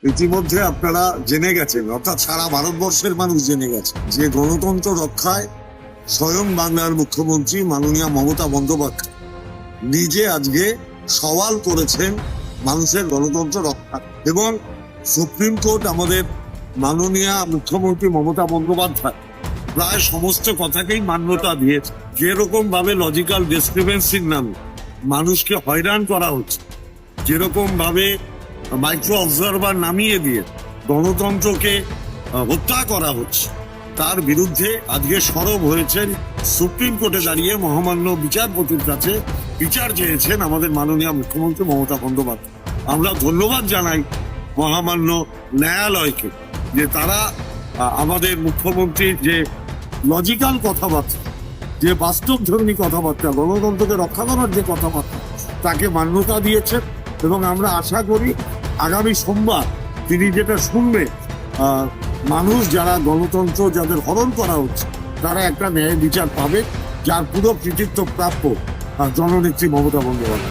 ইতিমধ্যে আপনারা জেনে গেছেন, অর্থাৎ সারা ভারতবর্ষের মানুষ জেনে গেছে যে গণতন্ত্র রক্ষায় স্বয়ং বাংলার মুখ্যমন্ত্রী মাননীয় মমতা বন্দ্যোপাধ্যায় নিজে আজকে সওয়াল করেছেন মানুষের গণতন্ত্র রক্ষা। এবং সুপ্রিম কোর্ট আমাদের মাননীয় মুখ্যমন্ত্রী মমতা বন্দ্যোপাধ্যায় প্রায় সমস্ত কথাকেই মান্যতা দিয়েছে। যেরকম ভাবে লজিক্যাল ডিসক্রিপেন্সির নামে মানুষকে হয়রান করা হচ্ছে, যেরকম ভাবে মাইক্রো অবজারভার নামিয়ে দিয়ে গণতন্ত্রকে হত্যা করা হচ্ছে, তার বিরুদ্ধে আজকে সরব হয়েছেন সুপ্রিম কোর্টে দাঁড়িয়ে মহামান্য বিচারপতির কাছে বিচার চেয়েছেন আমাদের মাননীয় মুখ্যমন্ত্রী মমতা বন্দ্যোপাধ্যায়। আমরা ধন্যবাদ জানাই মহামান্য ন্যায়ালয়কে যে তারা আমাদের মুখ্যমন্ত্রীর যে লজিক্যাল কথাবার্তা, যে বাস্তবধর্মী কথাবার্তা, গণতন্ত্রকে রক্ষা করার যে কথাবার্তা, তাকে মান্যতা দিয়েছেন। এবং আমরা আশা করি আগামী সোমবার তিনি যেটা শুনবে, মানুষ যারা গণতন্ত্র যাদের হরণ করা হচ্ছে তারা একটা ন্যায় বিচার পাবে, যার পুরো কৃতিত্ব প্রাপ্য জননেত্রী মমতা বন্দ্যোপাধ্যায়।